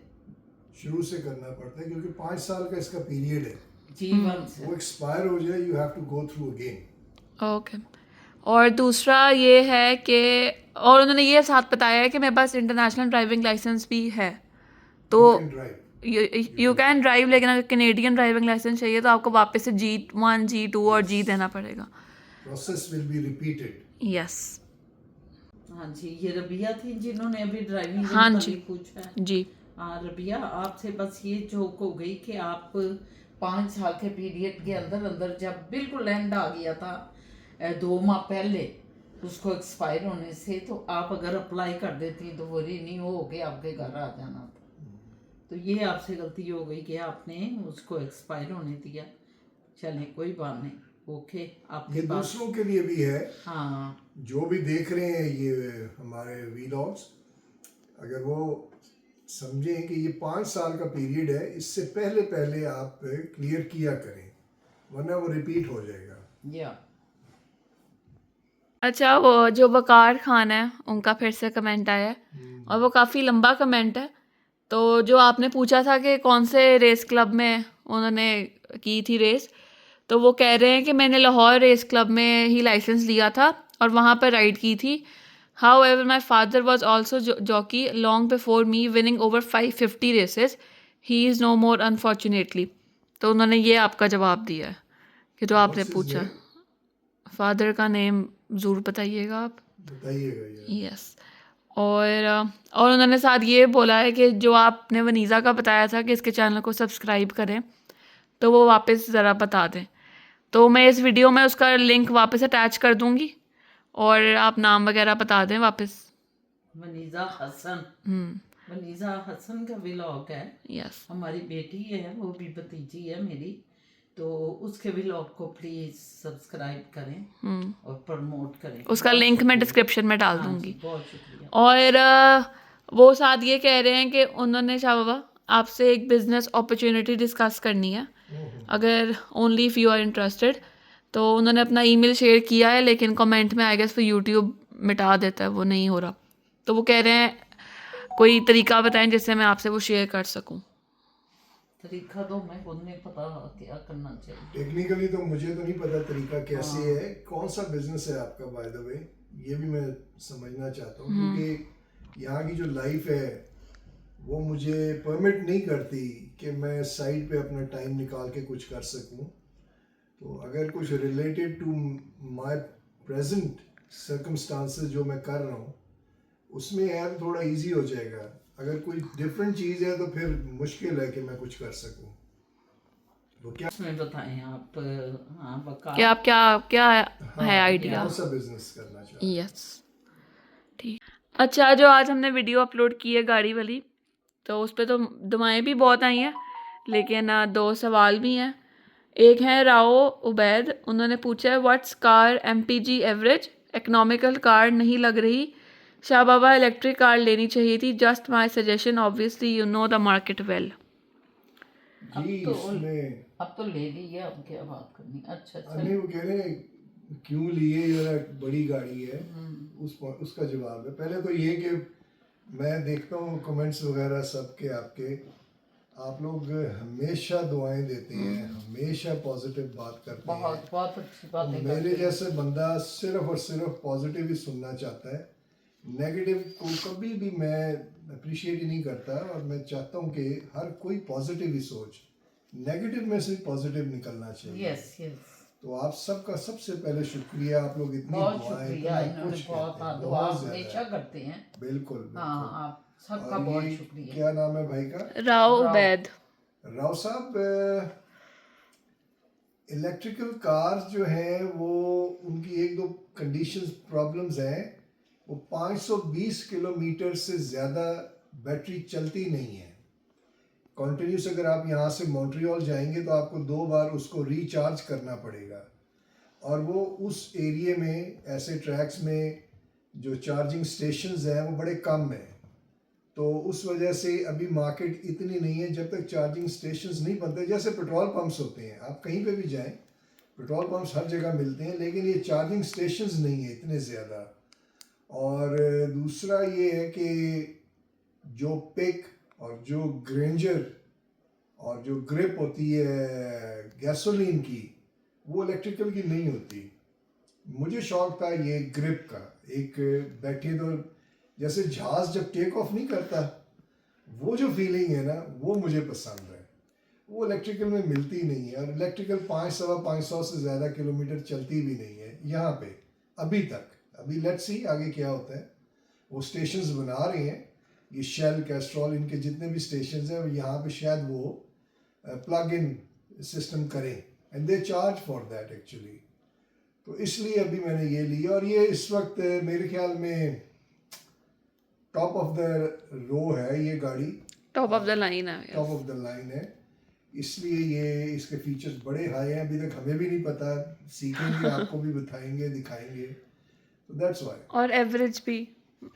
शुरू से करना पड़ता है क्योंकि 5 साल का इसका पीरियड है। G1 से वो एक्सपायर हो जाए, you have to go through again. Okay. और दूसरा ये है कि, और उन्होंने ये साथ बताया है कि मेरे पास इंटरनेशनल ड्राइविंग लाइसेंस भी है, तो यू कैन ड्राइव, लेकिन अगर कैनेडियन ड्राइविंग लाइसेंस चाहिए तो आपको वापस से G1 G2 और G देना पड़ेगा। Process will be repeated. Yes. हाँ जी, ये रबिया थी जिन्होंने अभी ड्राइविंग के हाँ मुताबिक जी। पूछा है। जी। हाँ रबिया, आपसे बस ये जोक हो गई कि आप 5 साल के पीरियड के अंदर अंदर जब बिल्कुल एंड आ गया था 2 माह पहले उसको एक्सपायर होने से, तो आप अगर अप्लाई कर देती तो वो रिन्यू हो के आपके घर आ जाना था। तो ये आपसे गलती हो गई कि आपने उसको एक्सपायर होने दिया। चलें, कोई बात नहीं, ओके। आपके ये पास दूसरों के लिए भी है, हाँ, जो भी देख रहे हैं ये हमारे वीलॉग्स, अगर वो समझें कि ये 5 साल का पीरियड है, इससे पहले पहले आप क्लियर किया करें, वरना वो रिपीट हो जाएगा। या अच्छा, वो जो वकार खान है उनका फिर से कमेंट आया है, और वो काफ़ी लंबा कमेंट है। तो जो आपने पूछा था कि कौन से रेस क्लब में उन्होंने की थी रेस, तो वो कह रहे हैं कि मैंने लाहौर रेस क्लब में ही लाइसेंस लिया था और वहाँ पर राइड की थी। However my father was also jockey long before me, winning over 550 races. He is no more unfortunately. तो उन्होंने ये आपका जवाब दिया है कि जो आपने What's his पूछा। name? फादर का नेम ज़रूर बताइएगा आप। बताइएगा ये। यस। और उन्होंने साथ ये बोला है कि जो आपने वनीज़ा का बताया था कि इसके चैनल को सब्सक्राइब करें, तो वो वापस ज़रा बता दें। तो मैं इस वीडियो में उसका लिंक वापस अटैच कर दूँगी, और आप नाम वगैरह बता दें वापस। वनीज़ा हसन, वनीज़ा हसन का व्लॉग है। यस। हमारी बेटी है, वो भी भतीजी है मेरी, तो उसके व्लॉग को प्लीज सब्सक्राइब करें और प्रमोट करें। उसका लिंक मैं डिस्क्रिप्शन में डाल हाँ जी, दूँगी। बहुत शुक्रिया। और वो साथ ये कह रहे हैं कि उन्होंने शाह बाबा आपसे एक बिज़नेस अपॉर्चुनिटी डिस्कस करनी है, अगर only if you are interested. तो उन्होंने अपना ईमेल शेयर किया है, लेकिन कमेंट में आई गेस फिर यूट्यूब मिटा देता है, वो नहीं हो रहा। तो वो कह रहे हैं कोई तरीका बताएं जिससे मैं आपसे वो शेयर कर सकूं। तरीका तो मैं खुद नहीं पता क्या करना चाहिए। टेक्निकली तो मुझे तो नहीं पता तरीका कैसे है, कौन सा बिजनेस है आपका बाय द वे, ये भी मैं समझना चाहता हूँ, क्योंकि यहाँ की जो लाइफ है वो मुझे परमिट नहीं करती कि मैं साइड पे अपना टाइम निकाल के कुछ कर सकूँ। तो अगर कुछ related to my present circumstances जो मैं कर रहा हूँ उसमें यार थोड़ा इजी हो जाएगा। अगर कोई डिफरेंट चीज़ है तो फिर मुश्किल है कि मैं कुछ कर सकूँ। तो क्या उसमें बताएं आप। हाँ, बका कि आप क्या है आइडिया? कौन सा बिजनेस करना चाहते हैं? यस, ठीक। अच्छा, जो आज हमने वीडियो अपलोड की है गाड़ी वाली, तो उस पर तो दुआएं भी बहुत आई हैं, लेकिन 2 सवाल भी हैं। एक है राओ उबैद, उन्होंने पूछा है what's car MPG average, economical car नहीं लग रही शाह बाबा, इलेक्ट्रिक कार लेनी चाहिए थी, just my suggestion, obviously you know the market well. जी इसमें अब तो ले ली है, अब क्या बात करनी। अच्छा नहीं, वो कह रहे हैं क्यों लिए, जरा बड़ी गाड़ी है, उसका जवाब है। पहले तो ये कि मैं देखता हूँ कमेंट्स वगैरह सबके आपके, आप लोग हमेशा दुआएं देते हैं, हमेशा पॉजिटिव बात करते हैं। बहुत बहुत अच्छी बात है। मेरे जैसे बंदा सिर्फ और सिर्फ पॉजिटिव ही सुनना चाहता है, नेगेटिव को कभी भी मैं अप्रिशिएट ही नहीं करता। और मैं चाहता हूँ कि हर कोई पॉजिटिव ही सोच, नेगेटिव में से पॉजिटिव निकलना चाहिए। Yes yes. तो आप सबका सबसे पहले शुक्रिया, आप लोग इतनी बहुत दुआएं, शुक्रिया, इतना इन्होंने कुछ बहुत कहते हैं, दुआ बहुत हमेशा ज्यादा। करते हैं। बिल्कुल बिल्कुल। हाँ, आप सबका और बहुत ये शुक्रिया। क्या नाम है भाई का? राव राव। बैद। राव साहब, इलेक्ट्रिकल कार्स जो हैं वो उनकी एक दो कंडीशंस प्रॉब्लम्स हैं। वो 520 किलोमीटर से ज़्यादा बैटरी चलती नहीं है कॉन्टिन्यूस। अगर आप यहाँ से मॉन्ट्रियल जाएंगे तो आपको 2 बार उसको रिचार्ज करना पड़ेगा, और वो उस एरिया में ऐसे ट्रैक्स में जो चार्जिंग स्टेशंस हैं वो बड़े कम हैं। तो उस वजह से अभी मार्केट इतनी नहीं है। जब तक चार्जिंग स्टेशंस नहीं बनते, जैसे पेट्रोल पंप्स होते हैं, आप कहीं पे भी जाएं पेट्रोल पंप्स हर जगह मिलते हैं, लेकिन ये चार्जिंग स्टेशंस नहीं है इतने ज़्यादा। और दूसरा ये है कि जो पिक और जो ग्रेंजर और जो ग्रिप होती है गैसोलीन की, वो इलेक्ट्रिकल की नहीं होती। मुझे शौक था ये ग्रिप का, एक बैठे तो जैसे जहाज जब टेक ऑफ नहीं करता, वो जो फीलिंग है ना, वो मुझे पसंद है। वो इलेक्ट्रिकल में मिलती नहीं है। और इलेक्ट्रिकल 500 से ज़्यादा किलोमीटर चलती भी नहीं है यहाँ पे अभी तक। अभी लेट्स सी आगे क्या होता है। वो स्टेशंस बना रहे हैं, ये शेल, कैस्ट्रॉल, इनके जितने भी स्टेशंस हैं यहाँ पे शायद वो प्लग इन सिस्टम करें, and they charge for that actually. तो इसलिए अभी मैंने ये लिया, और ये इस वक्त मेरे ख्याल में टॉप ऑफ द रो है ये गाड़ी, टॉप ऑफ द लाइन है। टॉप ऑफ द लाइन है। इसलिए ये इसके फीचर्स बड़े हाई हैं। अभी तक हमें भी नहीं पता, सीखेंगे, आपको भी बताएंगे, दिखाएंगे। तो दैट्स वाई। और एवरेज भी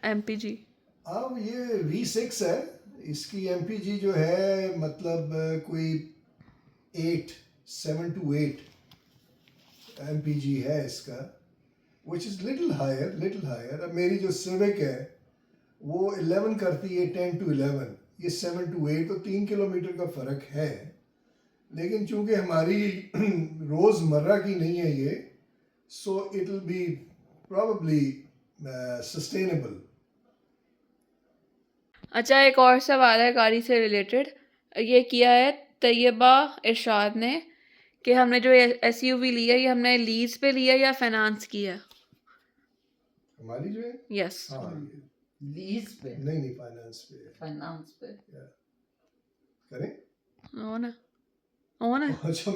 एमपीजी। अब ये V6 है, इसकी MPG जो है मतलब कोई 7 to 8 MPG है इसका, विच इज़ लिटिल हायर। अब मेरी जो सिविक है वो 11 करती है, 10 to 11, ये 7 to 8, तो 3 किलोमीटर का फ़र्क है। लेकिन चूंकि हमारी रोज़मर्रा की नहीं है ये, so it will be probably sustainable. अच्छा, एक और सवाल है गाड़ी से रिलेटेड। ये किया है तैयबा इरशाद ने कि हमने जो एसयूवी ली है, ये हमने लीज पे लिया या फाइनेंस की है? हमारी जो है, यस। हाँ, लीज पे, नहीं फाइनेंस पे फाइनेंस पे। करें। ओ ना, ओ ना। अच्छा,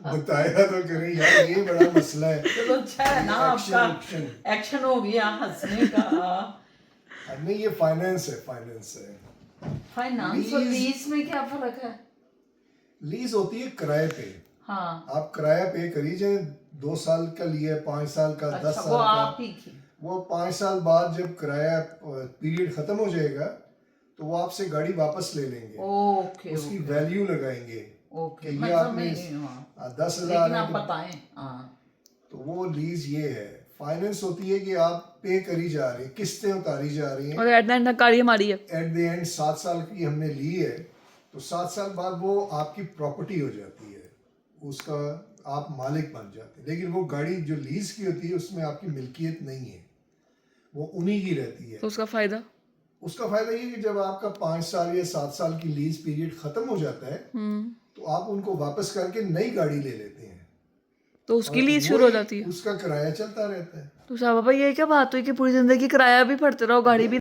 बताया तो करें यार, ये बड़ा मसला है। चलो अच्छा है ना, आपका एक्शन हो गया हंसने का। नहीं, ये फाइनेंस है। फाइनेंस और लीज में क्या फर्क है? लीज होती है किराए पे। हाँ, आप किराया पे करी जाए, 2 साल का लिए, 5 साल का, 10 अच्छा, साल वो का। आप ही की। वो 5 साल बाद जब किराया पीरियड खत्म हो जाएगा तो वो आपसे गाड़ी वापस ले लेंगे, ओके, उसकी ओके, वैल्यू लगाएंगे ओके, कि मैं ये समझ आपने गई हूँ, हाँ। 10,000 लेकिन है आप तो बताएं। हाँ, तो वो लीज ये है। फाइनेंस होती है कि आप पे करी जा रहे हैं, किस्तें उतारी जा रही हैं। और एट द एंड तक गाड़ी हमारी है। एट द एंड 7 साल की हमने ली है, तो 7 साल बाद वो आपकी प्रॉपर्टी हो जाती है, उसका आप मालिक बन जाते हैं। लेकिन वो गाड़ी जो लीज की होती है उसमें आपकी मिल्कियत नहीं है, वो उन्हीं की रहती है। तो उसका फायदा? उसका फायदा ये कि जब आपका 5 साल या 7 साल की लीज पीरियड खत्म हो जाता है तो आप उनको वापस करके नई गाड़ी ले लेते हैं, तो उसकी और लीज शुरू हो वही जाती है। उसका किराया चलता रहता है। तो साहब बाबा, ये क्या बात हुई कि पूरी जिंदगी किराया भी भरते रहो, गाड़ी भी?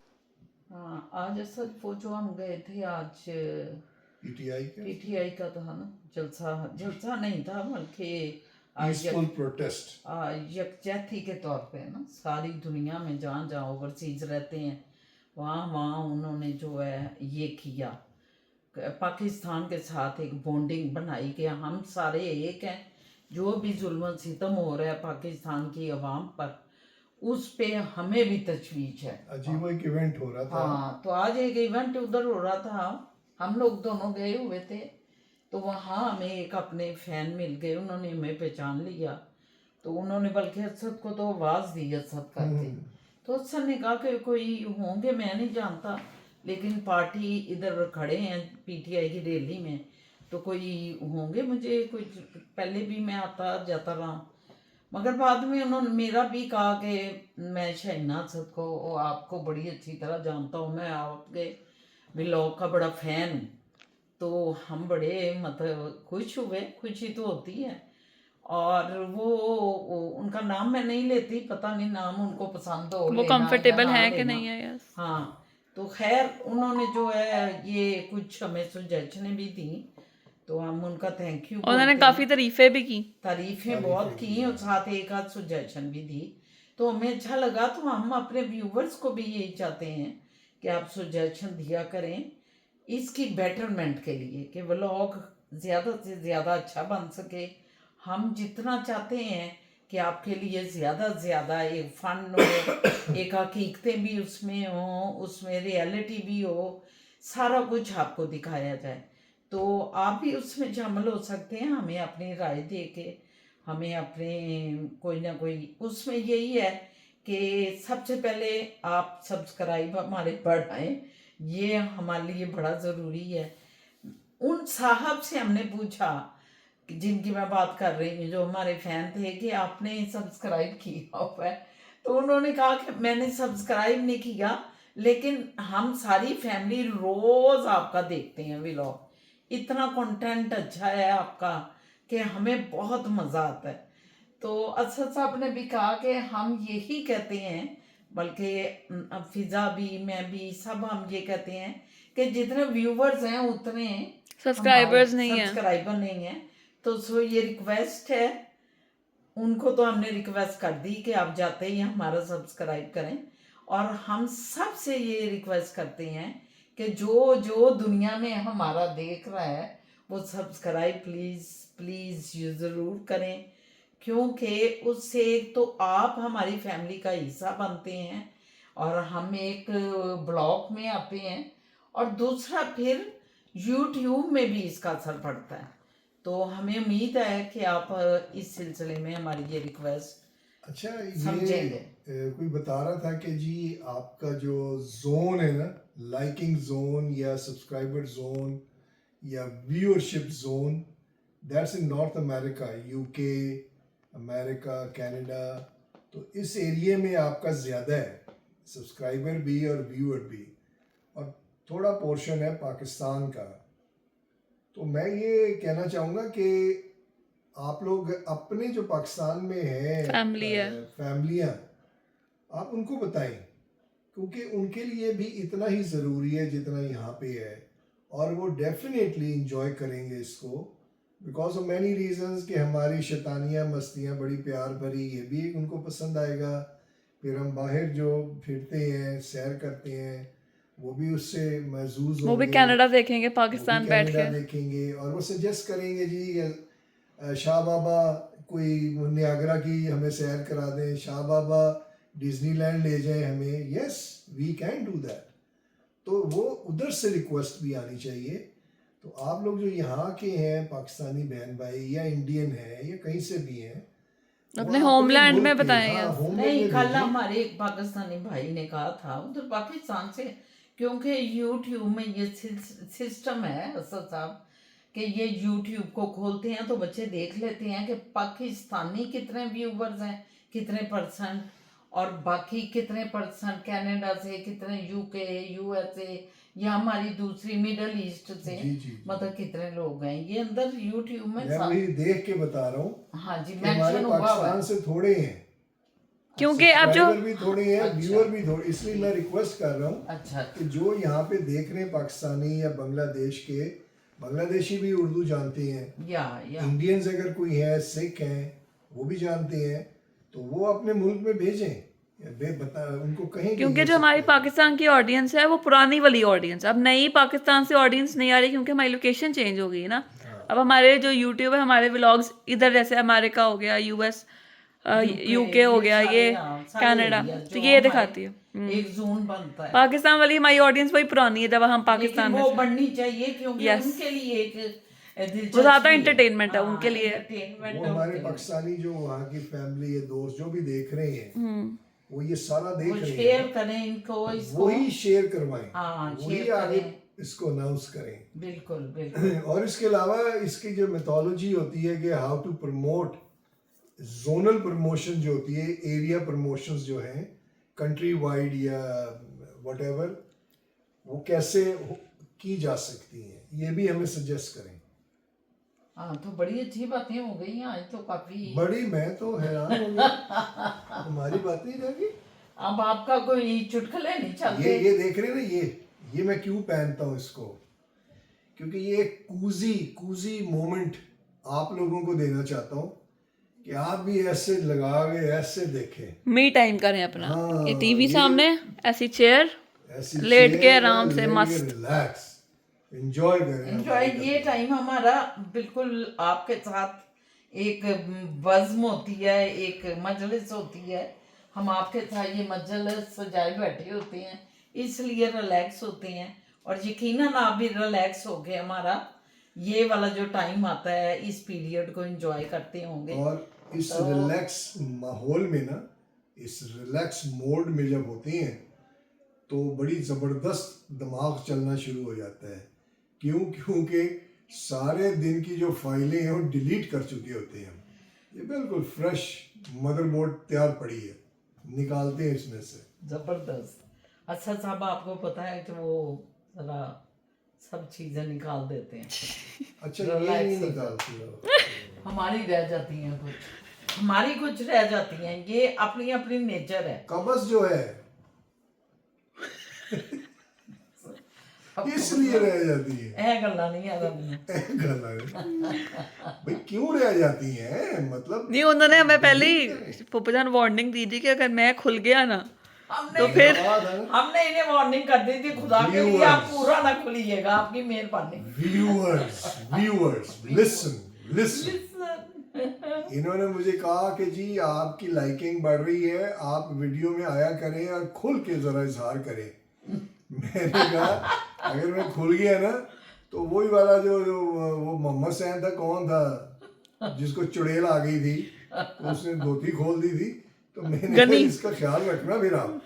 हाँ, आज असल वो जो हम गए थे आज पीटीआई का था ना जलसा नहीं था, बल्कि पीसफुल प्रोटेस्ट, यकजहती के तौर पे ना, सारी दुनिया में जहाँ जहाँ ओवरसीज रहते हैं वहाँ उन्होंने जो है ये किया, पाकिस्तान के साथ एक बॉन्डिंग बनाई कि हम सारे एक हैं। जो भी जुल्म सितम हो रहा है पाकिस्तान की अवाम पर, उस पे हमें भी तशवीश है। अजीब एक इवेंट हो रहा था। हाँ, तो आज एक इवेंट उधर हो रहा था, हम लोग दोनों गए हुए थे, तो वहाँ हमें एक अपने फैन मिल गए, उन्होंने हमें पहचान लिया, तो उन्होंने बल्कि असद को तो आवाज़ दी, असद करके। तो असद ने कहा कि कोई होंगे, मैं नहीं जानता, लेकिन पार्टी इधर खड़े हैं पीटीआई की रैली में, तो कोई होंगे, मुझे कुछ पहले भी मैं आता जाता रहा, मगर बाद में उन्होंने मेरा भी कहा कि मैं शहीना असद को आपको बड़ी अच्छी तरह जानता हूँ, मैं आपके व्लॉग का बड़ा फ़ैन हूँ। तो हम बड़े मतलब खुश हुए, खुशी तो होती है। और वो उनका नाम मैं नहीं लेती, पता नहीं नाम उनको पसंद हो वो लेना या कंफर्टेबल ना है कि लेना। नहीं है? यस। हाँ, तो खैर उन्होंने जो है ये कुछ हमें सुजेशनें भी दी, तो हम उनका थैंक यू उन्होंने बोलते काफी हैं। तारीफें भी की। तारीफें बहुत की और साथ एक आध सुजेशन भी दी, तो हमें अच्छा लगा। तो हम अपने व्यूवर्स को भी यही चाहते हैं कि आप सुजेशन दिया करें इसकी बेटरमेंट के लिए, कि व्लॉग ज़्यादा से ज़्यादा अच्छा बन सके। हम जितना चाहते हैं कि आपके लिए ज़्यादा से ज़्यादा एक फ़न हो, एक हकीकतें भी उसमें हो, उसमें रियलिटी भी हो, सारा कुछ आपको दिखाया जाए। तो आप भी उसमें शामिल हो सकते हैं, हमें अपनी राय दे के, हमें अपने कोई ना कोई उसमें यही है कि सबसे पहले आप सब्सक्राइब हमारे बढ़ाएं, ये हमारे लिए बड़ा ज़रूरी है। उन साहब से हमने पूछा कि जिनकी मैं बात कर रही हूँ, जो हमारे फैन थे, कि आपने सब्सक्राइब किया हुआ है? तो उन्होंने कहा कि मैंने सब्सक्राइब नहीं किया, लेकिन हम सारी फैमिली रोज़ आपका देखते हैं व्लॉग, इतना कंटेंट अच्छा है आपका कि हमें बहुत मज़ा आता है। तो असद साहब ने भी कहा कि हम यही कहते हैं, बल्कि फिज़ा भी, मैं भी, सब हम ये कहते हैं कि जितने व्यूवर्स हैं उतने सब्सक्राइबर्स नहीं है। सब्सक्राइबर नहीं है। तो सो ये रिक्वेस्ट है, उनको तो हमने रिक्वेस्ट कर दी कि आप जाते ही हमारा सब्सक्राइब करें। और हम सब से ये रिक्वेस्ट करते हैं कि जो जो दुनिया में हमारा देख रहा है वो सब्सक्राइब प्लीज़ प्लीज़ ये ज़रूर करें, क्योंकि उससे एक तो आप हमारी फैमिली का हिस्सा बनते हैं और हम एक ब्लॉग में आते हैं, और दूसरा फिर यूट्यूब में भी इसका असर पड़ता है। तो हमें उम्मीद है कि आप इस सिलसिले में हमारी ये रिक्वेस्ट अच्छा, ये समझेंगे। कोई बता रहा था कि जी आपका जो जोन है ना, लाइकिंग जोन या सब्सक्राइबर जोन या viewership zone, that's in north America, UK, America, Canada. तो इस एरिया में आपका ज़्यादा है, सब्सक्राइबर भी और व्यूअर भी, और थोड़ा पोर्शन है पाकिस्तान का। तो मैं ये कहना चाहूँगा कि आप लोग अपने जो पाकिस्तान में है फैमिली है। फैमिलियाँ, आप उनको बताएं, क्योंकि उनके लिए भी इतना ही ज़रूरी है जितना यहाँ पे है, और वो डेफिनेटली इंजॉय करेंगे इसको, बिकॉज ऑफ मैनी रीजंस, कि हमारी शैतानियाँ मस्तियाँ बड़ी प्यार भरी, ये भी उनको पसंद आएगा। फिर हम बाहर जो फिरते हैं, सैर करते हैं, वो भी उससे महजूज वो भी होंगे, कनाडा देखेंगे, वो भी पाकिस्तान बैठ कनाडा के। देखेंगे, और वो सजेस्ट करेंगे जी शाह बाबा कोई नियाग्रा की हमें सैर करा दें, शाह बाबा डिज्नीलैंड ले जाएं हमें। Yes, we can do that. तो वो उधर से रिक्वेस्ट भी आनी चाहिए। तो आप लोग जो यहाँ के हैं, पाकिस्तानी बहन भाई या इंडियन हैं या कहीं से भी हैं, वो अपने होमलैंड मुल्क में के, बताएं। हाँ, यस। होमलैंड नहीं, में कल भेजें। हमारे एक पाकिस्तानी भाई ने कहा था उधर पाकिस्तान से, क्योंकि यूट्यूब में ये सिस्टम है असद साहब, कि ये यूट्यूब को खोलते हैं तो बच्चे देख लेते हैं कि पाकिस्तानी कितने व्यूवर्स हैं, कितने परसेंट, और बाकी कितने परसेंट कनाडा से, कितने यूके, यूएसए, या हमारी दूसरी मिडल ईस्ट से, जी, जी, जी। मतलब कितने लोग हैं ये अंदर यूट्यूब में। मैं वही देख के बता रहा हूँ हाँ जी, कि हमारे मेंशन हुआ हुआ पाकिस्तान है। से थोड़े हैं, क्योंकि अब जो सब्सक्राइबर भी थोड़े हैं, अच्छा। व्यूअर भी थोड़े, इसलिए मैं रिक्वेस्ट कर रहा हूँ अच्छा कि जो यहाँ पे देख रहे हैं पाकिस्तानी या बांग्लादेश के, बांग्लादेशी भी उर्दू जानते हैं, या इंडियंस अगर कोई है, सिख हैं, वो भी जानते हैं, तो वो अपने मुल्क में भेजें, उनको कहें क्योंकि ये जो हमारी सब पाकिस्तान की ऑडियंस है वो पुरानी वाली ऑडियंस, अब नई पाकिस्तान से ऑडियंस नहीं आ रही, क्योंकि हमारी लोकेशन चेंज हो गई है ना। अब हमारे जो यूट्यूब है, हमारे व्लॉग्स इधर, जैसे अमेरिका हो गया, यूएस, यूके हो गया, ये कनाडा, तो ये दिखाती है। एक जोन बनता है, पाकिस्तान वाली हमारी ऑडियंस वही पुरानी है, जब हम लेकिन पाकिस्तान में वो से। बढ़नी चाहिए, क्योंकि Yes. उनके लिए एक वो ज्यादा entertainment है उनके लिए। एंटरटेनमेंट वो हमारे पाकिस्तानी जो वहाँ की फैमिली है, दोस्त जो भी देख रहे हैं, वो ये सारा देख वो रहे शेयर हैं, करें इनको, इसको वही शेयर करवाएं, हाँ, वही शेयर आगे करें। इसको अनाउंस करें। बिल्कुल बिल्कुल। और इसके अलावा इसकी जो मेथोलॉजी होती है कि how to promote, zonal promotion जो होती है, एरिया प्रमोशंस जो हैं, कंट्री वाइड या व्हाटएवर, वो कैसे की जा सकती हैं, ये भी हमें सजेस्ट करें। हाँ तो बड़ी अच्छी बातें हो गई आज तो काफी। बड़ी, मैं तो हैरान हो गया हमारी बातें ही रह गई। अब आपका कोई चुटकुले नहीं चलते। ये देख रहे हैं ना, ये मैं क्यों पहनता हूँ इसको, क्योंकि ये एक कूजी मोमेंट आप लोगों को देना चाहता हूँ कि आप भी ऐसे लगा के ऐसे देखें, मी टाइम करें अपना। हाँ, ये टीवी ये- सामने ऐसी चेयर, ऐसी लेट के चेयर, आराम से लेट के मस्त। रिलैक्स एंजॉय करें। एंजॉय ये टाइम हमारा बिल्कुल आपके साथ एक बज़्म होती है, एक मजलिस होती है। हम आपके साथ ये मजलिस सजाए बैठे होते हैं, इसलिए रिलैक्स होते हैं। और यकीनन आप भी रिलैक्स हो गए। हमारा ये वाला जो टाइम आता है इस पीरियड को एंजॉय करते होंगे। और इस रिलैक्स माहौल में ना, इस रिलैक्स मोड में जब होते हैं तो बड़ी ज़बरदस्त दिमाग चलना शुरू हो जाता है। क्योंकि सारे दिन की जो फाइलें हैं वो डिलीट कर चुके होते हैं हम। ये बिल्कुल फ्रेश मदरबोर्ड तैयार पड़ी है, निकालते हैं इसमें से। जबरदस्त। अच्छा साहब, आपको पता है कि वो जरा सब चीजें निकाल देते हैं। अच्छा, ये Relax नहीं हो निकालती हो। हमारी रह जाती हैं कुछ, हमारी कुछ रह जाती हैं। ये अपनी अपनी नेचर है। कब्ज़ जो है इसलिए रह जाती है। ਇਹ ਗੱਲਾਂ नहीं आ रही। गला है। भाई क्यों रह जाती हैं, मतलब नहीं, उन्होंने हमें पहले ही पुप्पजान वार्निंग दी थी कि अगर मैं खुल गया ना हमने तो फिर हमने इन्हें वार्निंग कर दी थी, खुदा के लिए आप पूरा ना खुलिएगा, आपकी मेहरबानी। Viewers listen. इन्होंने मुझे कहा कि जी आपकी लाइकिंग बढ़ रही है, आप वीडियो में आया करें और खुल के जरा इजहार करें। मैंने कहा अगर मैं खुल गया ना तो वही वाला जो वो मोहम्मद सैन था, कौन था जिसको चुड़ैल आ गई थी तो उसने धोती खोल दी थी, तो मैंने कहा इसका ख्याल रखना फिर आप।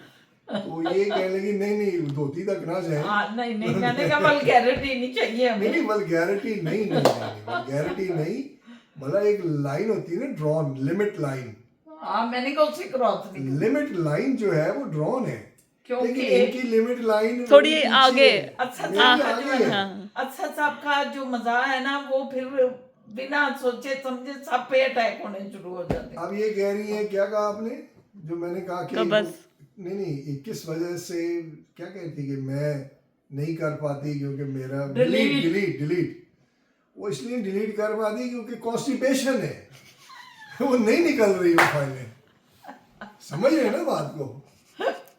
तो ये कहने लगी नहीं धोती तक ना जाए। नहीं मैंने कहा वल्गैरिटी नहीं चाहिए हमें। नहीं वल्गैरिटी नहीं वल्गैरिटी नहीं, मतलब एक लाइन होती है ना, ड्रॉन लिमिट लाइन। हाँ मैंने कहा उससे क्रॉस नहीं। लिमिट लाइन जो है वो ड्रॉन है, लेकिन इनकी लिमिट लाइन थोड़ी आगे। अच्छा हाँ। अच्छा साहब का जो मजा है ना, वो फिर बिना सोचे समझे सब पे अटैक होने शुरू हो जाते हैं। अब ये कह रही है, क्या कहा आपने जो मैंने कहा कि कब्ज़। नहीं किस वजह से क्या कहती कि मैं नहीं कर पाती क्योंकि मेरा Delete। डिलीट वो इसलिए डिलीट कर पाती क्योंकि कॉन्स्टिपेशन है वो नहीं निकल रही वो फाइलें। समझ रहे हैं ना बात को।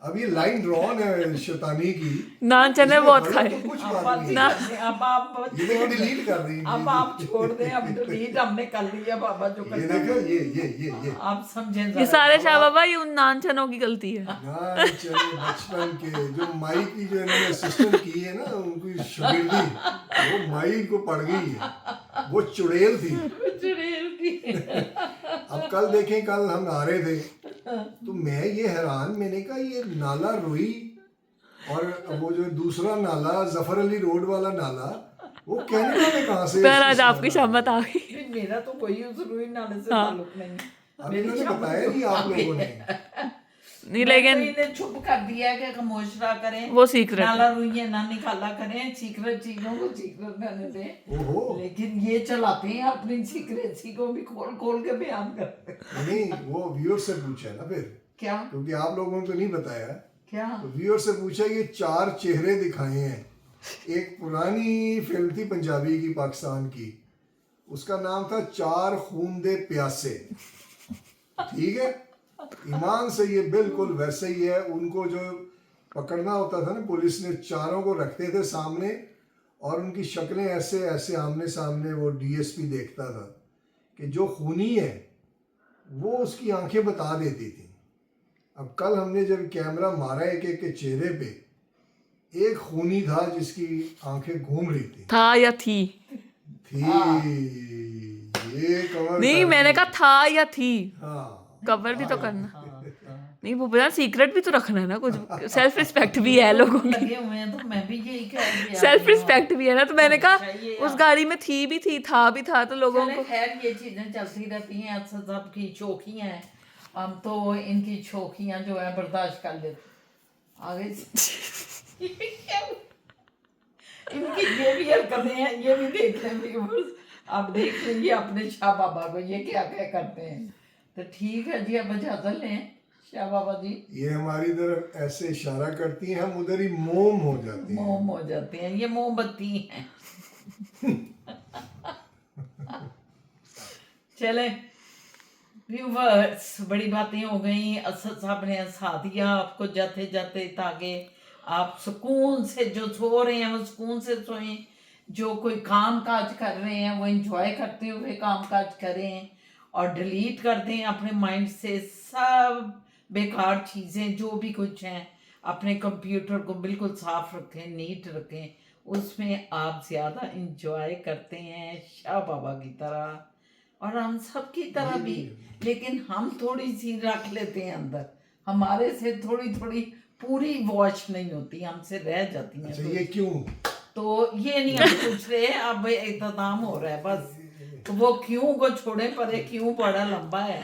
अब ये लाइन ड्रॉन है शैतानी की, नान चने इसमें बहुत बड़ों खाए। को कुछ अब बात नहीं। अब आप ये देखो डिलीट कर रही है। अब आप छोड़ दें, अब डिलीट हमने कर लिया बाबा जो ये करना देखो है। ये आप समझें ये जरा। सारे शाह बाबा ये उन नान चनों की गलती है। ना चलो बचपन के जो माई की जो इन्होंने असिस्टेंट की है ना, उनकी शागिर्दी वो माई को पड़ गई है, वो चुड़ैल थी। चुड़ैल की। अब कल देखें, कल हम आ रहे थे तो मैं ये हैरान, मैंने कहा ये नाला रुई और वो जो दूसरा नाला जफर अली रोड वाला नाला वो कनाडा में कहाँ से। पर आज आपकी शामत आ गई। नहीं, मेरा तो कोई उस रुई नाले से ताल्लुक नहीं। अब इन्होंने बताया नहीं आप लोगों ने। नहीं लेकिन इन्हें चुप कर दिया कि खामोश रहा करें, वो सीक्रेट नाला रुइये ना निकाला करें, सीक्रेट चीजों को सीक्रेट रहने दें। ओहो लेकिन ये चलाते हैं अपनी सीक्रेसी को भी खोल खोल के बयान करते हैं। नहीं, वो व्यूअर से पूछा ना फिर, क्या क्योंकि आप लोगों ने तो नहीं बताया। क्या तो व्यूअर से पूछा, ये 4 चेहरे दिखाए हैं। एक पुरानी फिल्म थी पंजाबी की, पाकिस्तान की, उसका नाम था 4 खून दे प्यासे। ठीक है, ईमान से ये बिल्कुल वैसे ही है। उनको जो पकड़ना होता था ना, पुलिस ने चारों को रखते थे सामने और उनकी शक्लें ऐसे ऐसे आमने सामने, वो डीएसपी देखता था कि जो खूनी है वो उसकी आंखें बता देती थी। अब कल हमने जब कैमरा मारा एक एक के चेहरे पे, एक खूनी था जिसकी आंखें घूम रही थी या थी। ये कवर नहीं, मैंने कहा था या थी। हाँ कवर भी तो करना। नहीं पुप्पजान, सीक्रेट भी तो रखना है ना, कुछ सेल्फ रिस्पेक्ट भी है लोगों की। लगे हुए हैं तो मैं भी यही कह रही हूँ। सेल्फ रिस्पेक्ट भी है ना, तो मैंने कहा चाहिए उस गाड़ी में थी भी थी, था भी था, तो लोगों चले को। खैर ये चीजें चलती रहती हैं। अक्सर सबकी शौकियाँ हैं, हम तो इनकी शौकियाँ जो है बर्दाश्त कर लेते आगे। इनकी ये भी हरकतें हैं, ये भी देख लें व्यूअर्स। आप देख लीजिए अपने शाह बाबा को ये क्या क्या करते हैं। तो ठीक है जी, अब इजाजत लें शाह बाबा जी। ये हमारी तरफ ऐसे इशारा करती हैं, हम उधर ही मोम हो जाते हैं। मोम हो जाते हैं, ये मोमबत्ती हैं। चले व्यूवर्स, बड़ी बातें हो गई। असद साहब ने हंसा दिया आपको जाते जाते, ताकि आप सुकून से जो सो रहे हैं वो सुकून से सोएं, जो कोई काम काज कर रहे हैं वो एंजॉय करते हुए काम काज करें, और डिलीट कर दें अपने माइंड से सब बेकार चीज़ें जो भी कुछ हैं। अपने कंप्यूटर को बिल्कुल साफ रखें, नीट रखें, उसमें आप ज़्यादा इंजॉय करते हैं शाह बाबा की तरह और हम सब की तरह भी। लेकिन हम थोड़ी सी रख लेते हैं अंदर, हमारे से थोड़ी थोड़ी पूरी वॉश नहीं होती, हमसे रह जाती हैं। अच्छा, ये क्यों? तो ये नहीं हम पूछ रहे, अब इख्तिताम हो रहा है बस। तो वो क्यों को छोड़े, पर ये क्यों बड़ा लंबा है।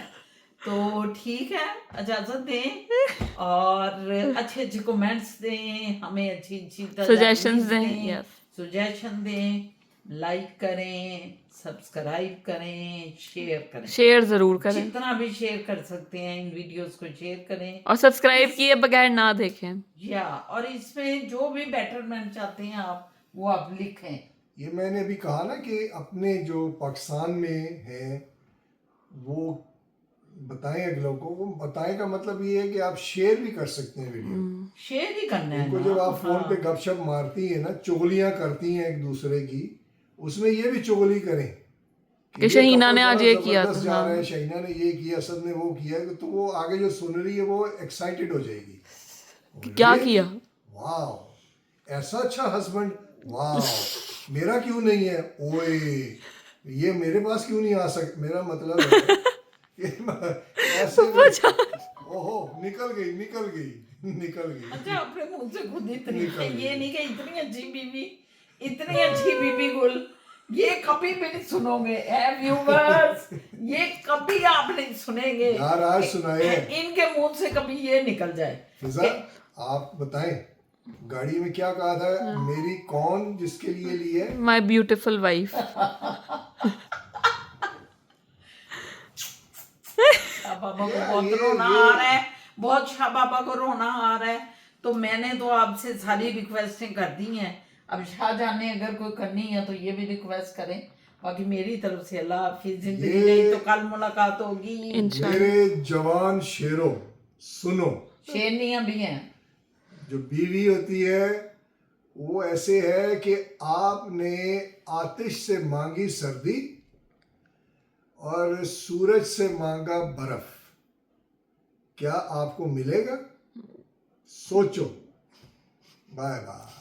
तो ठीक है, इजाजत दें और अच्छे अच्छे कमेंट्स दें, हमें अच्छी अच्छी Suggestions दें, yes. सुजेशन दें, लाइक करें, सब्सक्राइब करें, शेयर करें। शेयर जरूर करें जितना भी शेयर कर सकते हैं इन वीडियोस को शेयर करें। और सब्सक्राइब किए बगैर ना देखें। या और इसमें जो भी बेटरमेंट चाहते हैं आप, वो आप लिखें। ये मैंने अभी कहा ना कि अपने जो पाकिस्तान में हैं वो बताएं अगलों को। वो बताएं का मतलब ये है कि आप शेयर भी कर सकते हैं वीडियो। शेयर ही करना है इनको ना। जब आप फोन हाँ। पे गपशप मारती हैं ना, चुगलियां करती हैं एक दूसरे की, उसमें ये भी चुगली करें कि ये शहीना couple ने आज बड़ा ये किया जबरदस्त था, जा रहा है, हाँ। शहीना ने ये किया, असद ने वो किया, तो वो आगे जो सुन रही है वो एक्साइटेड हो जाएगी। क्या Really? किया? वाह, ऐसा अच्छा हस्बैंड, वाह, मेरा क्यों नहीं है? ओए, ये मेरे पास क्यों नहीं आ सकता? मेरा मतलब है ऐसे ओहो, निकल गई निकल गई निकल गई। अच्छा, अपने मुंह से खुद ही तारीफ निकल है। गई। ये नहीं कि इतनी अच्छी बीवी, इतनी अच्छी बीवी गुल, ये कभी भी नहीं सुनोगे ए व्यूवर्स, ये कभी आप नहीं सुनेंगे यार आज सुनाए। इनके मुंह से कभी ये निकल जाए। फिजा, आप बताएं गाड़ी में क्या कहा था? मेरी कौन जिसके लिए ली है? My beautiful wife. Shah Baba को बहुत रोना आ रहा है, बहुत शाह बाबा को रोना आ रहा है। तो मैंने तो आपसे सारी रिक्वेस्टें कर दी हैं। अब शाहजहां ने अगर कोई करनी है तो ये भी रिक्वेस्ट करें। बाकी मेरी तरफ से अल्लाह हाफिज, जिंदगी नहीं तो कल मुलाकात होगी। मेरे जवान शेरों, सुनो, शेरनियां भी हैं। जो बीवी होती है वो ऐसे है कि आपने आतिश से मांगी सर्दी और सूरज से मांगा बर्फ, क्या आपको मिलेगा? सोचो। Bye bye.